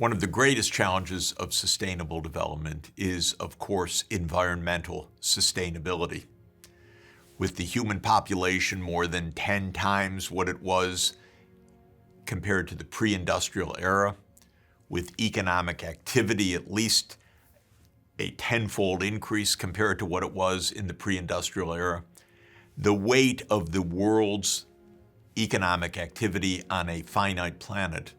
One of the greatest challenges of sustainable development is, of course, environmental sustainability. With the human population more than 10 times what it was compared to the pre-industrial era, with economic activity at least a tenfold increase compared to what it was in the pre-industrial era, the weight of the world's economic activity on a finite planet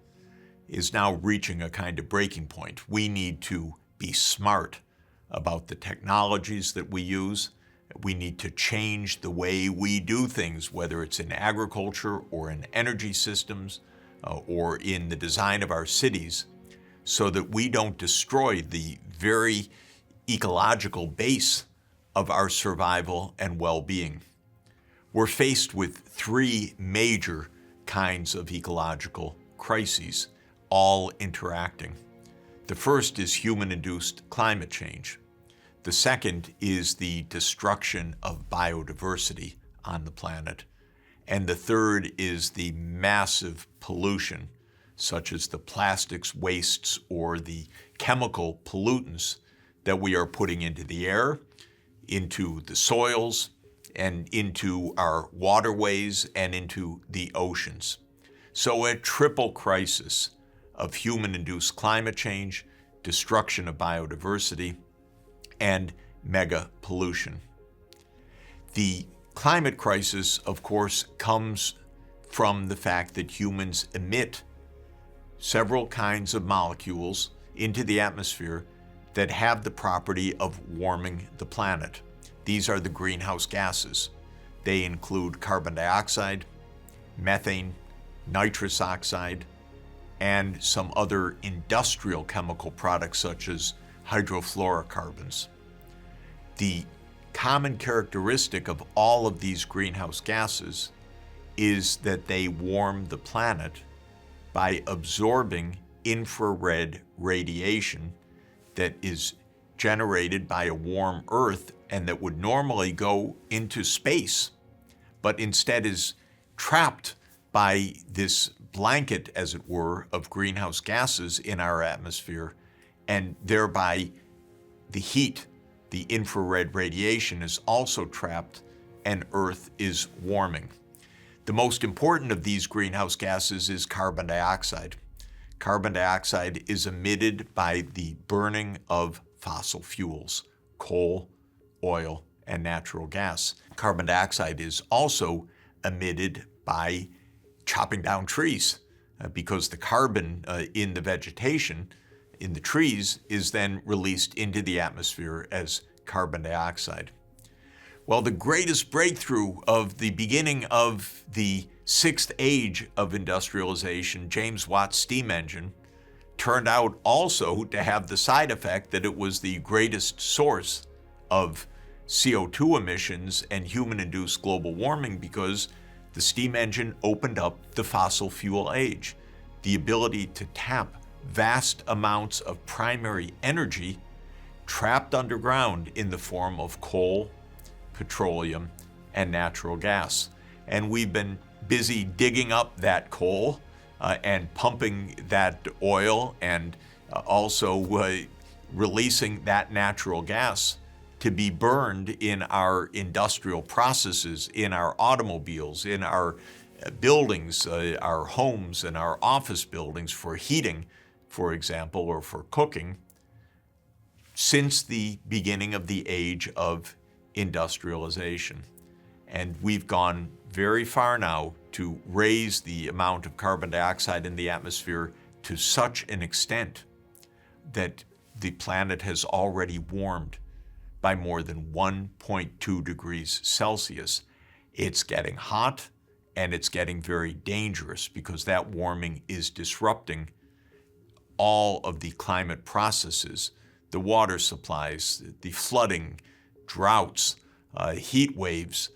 is now reaching a kind of breaking point. We need to be smart about the technologies that we use. We need to change the way we do things, whether it's in agriculture or in energy systems or in the design of our cities, so that we don't destroy the very ecological base of our survival and well-being. We're faced with three major kinds of ecological crises, all interacting. The first is human-induced climate change. The second is the destruction of biodiversity on the planet. And the third is the massive pollution, such as the plastics wastes or the chemical pollutants that we are putting into the air, into the soils, and into our waterways and into the oceans. So a triple crisis of human-induced climate change, destruction of biodiversity, and mega pollution. The climate crisis, of course, comes from the fact that humans emit several kinds of molecules into the atmosphere that have the property of warming the planet. These are the greenhouse gases. They include carbon dioxide, methane, nitrous oxide, and some other industrial chemical products such as hydrofluorocarbons. The common characteristic of all of these greenhouse gases is that they warm the planet by absorbing infrared radiation that is generated by a warm Earth and that would normally go into space, but instead is trapped by this blanket, as it were, of greenhouse gases in our atmosphere, and thereby the heat, the infrared radiation, is also trapped and Earth is warming. The most important of these greenhouse gases is carbon dioxide. Carbon dioxide is emitted by the burning of fossil fuels, coal, oil, and natural gas. Carbon dioxide is also emitted by chopping down trees because the carbon in the vegetation, in the trees, is then released into the atmosphere as carbon dioxide. Well, the greatest breakthrough of the beginning of the sixth age of industrialization, James Watt's steam engine, turned out also to have the side effect that it was the greatest source of CO2 emissions and human-induced global warming, because the steam engine opened up the fossil fuel age, the ability to tap vast amounts of primary energy trapped underground in the form of coal, petroleum, and natural gas. And we've been busy digging up that coal and pumping that oil and also releasing that natural gas to be burned in our industrial processes, in our automobiles, in our buildings, our homes and our office buildings for heating, for example, or for cooking, since the beginning of the age of industrialization. And we've gone very far now to raise the amount of carbon dioxide in the atmosphere to such an extent that the planet has already warmed by more than 1.2 degrees Celsius. It's getting hot and it's getting very dangerous because that warming is disrupting all of the climate processes, the water supplies, the flooding, droughts, heat waves,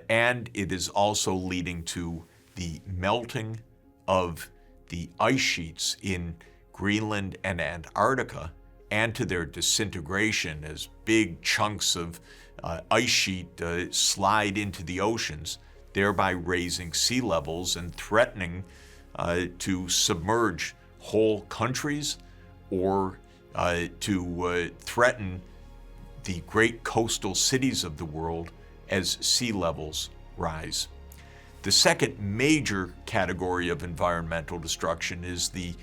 and it is also leading to the melting of the ice sheets in Greenland and Antarctica, and to their disintegration as big chunks of ice sheet slide into the oceans, thereby raising sea levels and threatening to submerge whole countries, or to threaten the great coastal cities of the world as sea levels rise. The second major category of environmental destruction is the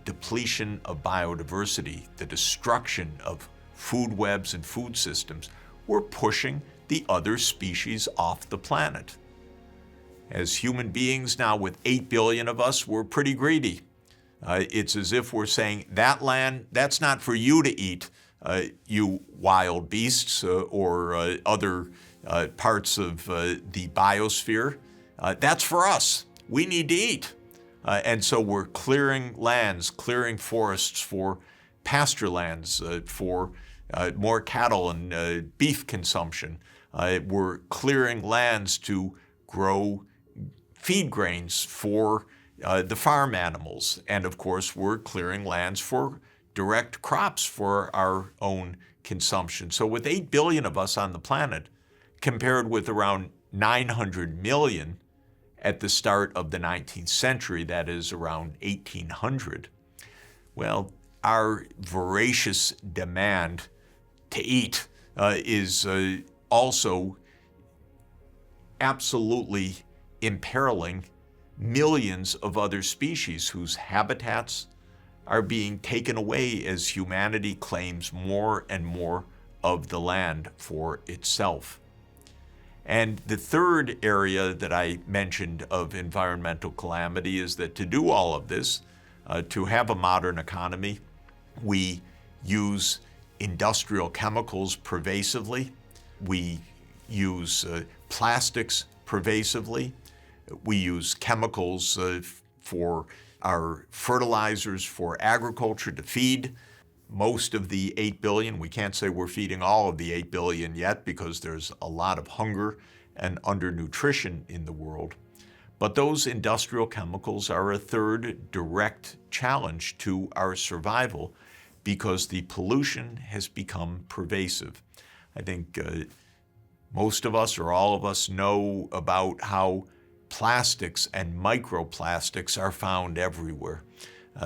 depletion of biodiversity, the destruction of food webs and food systems. We're pushing the other species off the planet. As human beings now, with 8 billion of us, we're pretty greedy. It's as if we're saying, that land, that's not for you to eat, you wild beasts or other parts of the biosphere. That's for us. We need to eat. And so we're clearing lands, clearing forests for pasture lands, for more cattle and beef consumption. We're clearing lands to grow feed grains for the farm animals. And of course, we're clearing lands for direct crops for our own consumption. So with 8 billion of us on the planet, compared with around 900 million at the start of the 19th century, that is around 1800, well, our voracious demand to eat is also absolutely imperiling millions of other species whose habitats are being taken away as humanity claims more and more of the land for itself. And the third area that I mentioned of environmental calamity is that to do all of this, to have a modern economy, we use industrial chemicals pervasively. We use plastics pervasively. We use chemicals for our fertilizers for agriculture to feed most of the 8 billion. We can't say we're feeding all of the 8 billion yet because there's a lot of hunger and undernutrition in the world. But those industrial chemicals are a third direct challenge to our survival because the pollution has become pervasive. I think most of us or all of us know about how plastics and microplastics are found everywhere.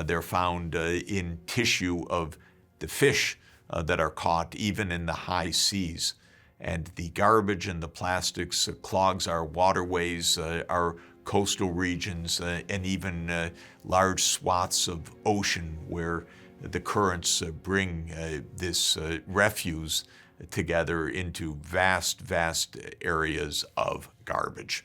They're found in tissue of the fish that are caught even in the high seas. And the garbage and the plastics clogs our waterways, our coastal regions, and even large swaths of ocean where the currents bring this refuse together into vast, vast areas of garbage.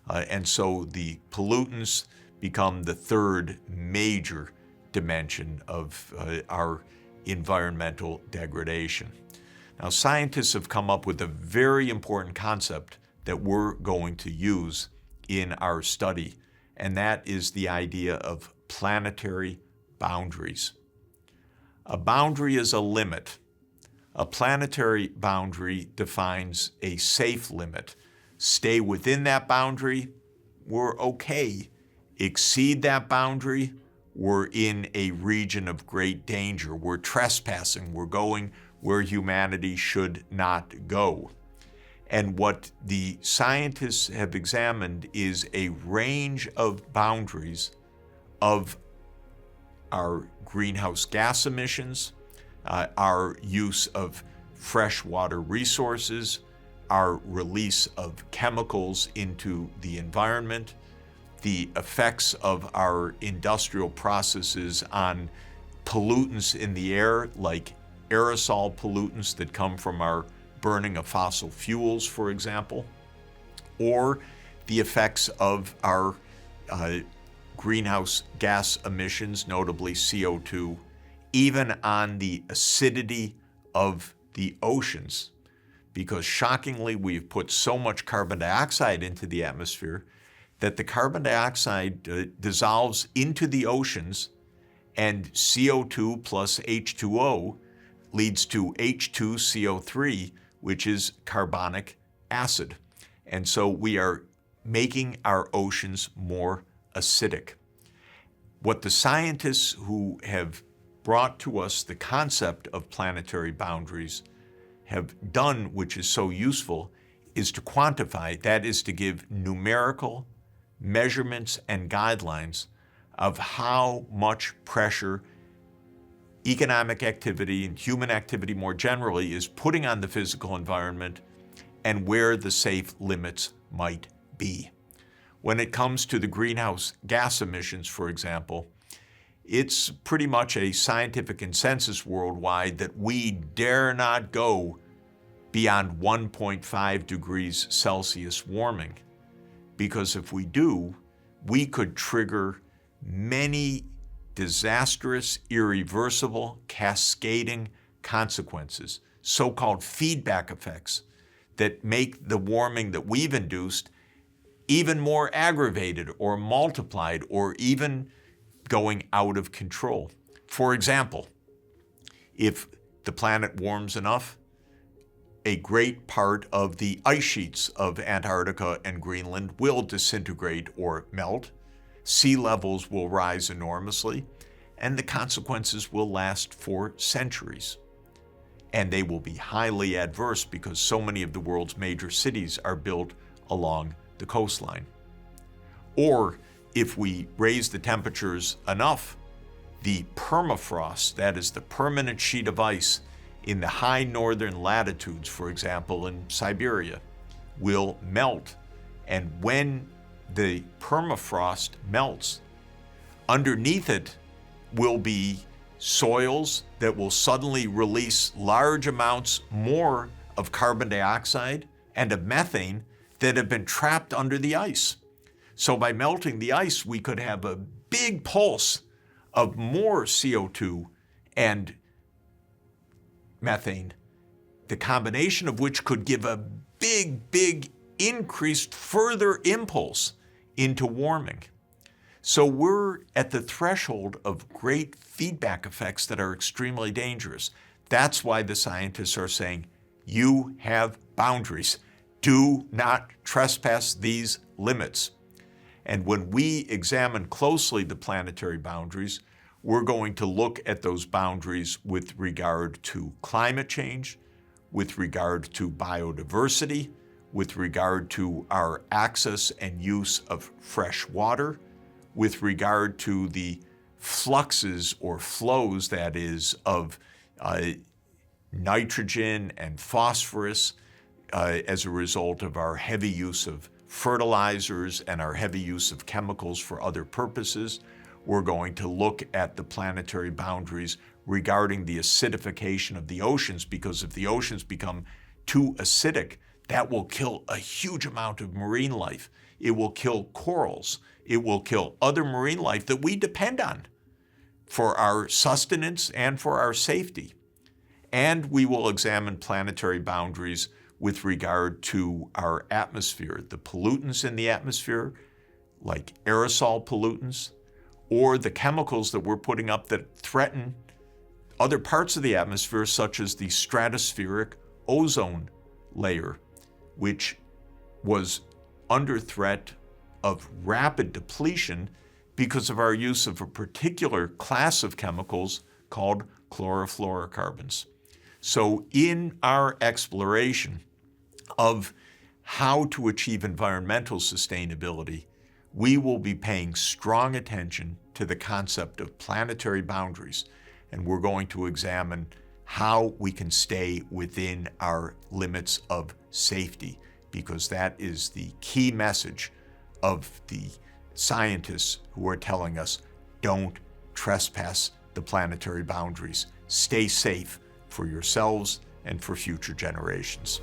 And so the pollutants become the third major dimension of our environmental degradation. Now, scientists have come up with a very important concept that we're going to use in our study, and that is the idea of planetary boundaries. A boundary is a limit. A planetary boundary defines a safe limit. Stay within that boundary, we're okay. Exceed that boundary, we're in a region of great danger. We're trespassing. We're going where humanity should not go. And what the scientists have examined is a range of boundaries of our greenhouse gas emissions, our use of freshwater resources, our release of chemicals into the environment, the effects of our industrial processes on pollutants in the air, like aerosol pollutants that come from our burning of fossil fuels, for example, or the effects of our greenhouse gas emissions, notably CO2, even on the acidity of the oceans. Because shockingly, we've put so much carbon dioxide into the atmosphere that the carbon dioxide dissolves into the oceans, and CO2 plus H2O leads to H2CO3, which is carbonic acid. And so we are making our oceans more acidic. What the scientists who have brought to us the concept of planetary boundaries have done, which is so useful, is to quantify, that is to give numerical measurements and guidelines of how much pressure economic activity and human activity more generally is putting on the physical environment and where the safe limits might be. When it comes to the greenhouse gas emissions, for example, it's pretty much a scientific consensus worldwide that we dare not go beyond 1.5 degrees Celsius warming, because if we do, we could trigger many disastrous, irreversible, cascading consequences, so-called feedback effects, that make the warming that we've induced even more aggravated or multiplied or even going out of control. For example, if the planet warms enough, a great part of the ice sheets of Antarctica and Greenland will disintegrate or melt. Sea levels will rise enormously, and the consequences will last for centuries. And they will be highly adverse because so many of the world's major cities are built along the coastline. Or if we raise the temperatures enough, the permafrost, that is the permanent sheet of ice in the high northern latitudes, for example, in Siberia, will melt. And when the permafrost melts, underneath it will be soils that will suddenly release large amounts more of carbon dioxide and of methane that have been trapped under the ice. So by melting the ice, we could have a big pulse of more CO2 and methane, the combination of which could give a big increased further impulse into warming. So we're at the threshold of great feedback effects that are extremely dangerous. That's why the scientists are saying, you have boundaries. Do not trespass these limits. And when we examine closely the planetary boundaries, we're going to look at those boundaries with regard to climate change, with regard to biodiversity, with regard to our access and use of fresh water, with regard to the fluxes or flows, that is, of nitrogen and phosphorus as a result of our heavy use of fertilizers and our heavy use of chemicals for other purposes. We're going to look at the planetary boundaries regarding the acidification of the oceans, because if the oceans become too acidic, that will kill a huge amount of marine life. It will kill corals. It will kill other marine life that we depend on for our sustenance and for our safety. And we will examine planetary boundaries with regard to our atmosphere, the pollutants in the atmosphere, like aerosol pollutants, or the chemicals that we're putting up that threaten other parts of the atmosphere, such as the stratospheric ozone layer, which was under threat of rapid depletion because of our use of a particular class of chemicals called chlorofluorocarbons. So in our exploration of how to achieve environmental sustainability, we will be paying strong attention to the concept of planetary boundaries, and we're going to examine how we can stay within our limits of safety, because that is the key message of the scientists who are telling us, don't trespass the planetary boundaries. Stay safe for yourselves and for future generations.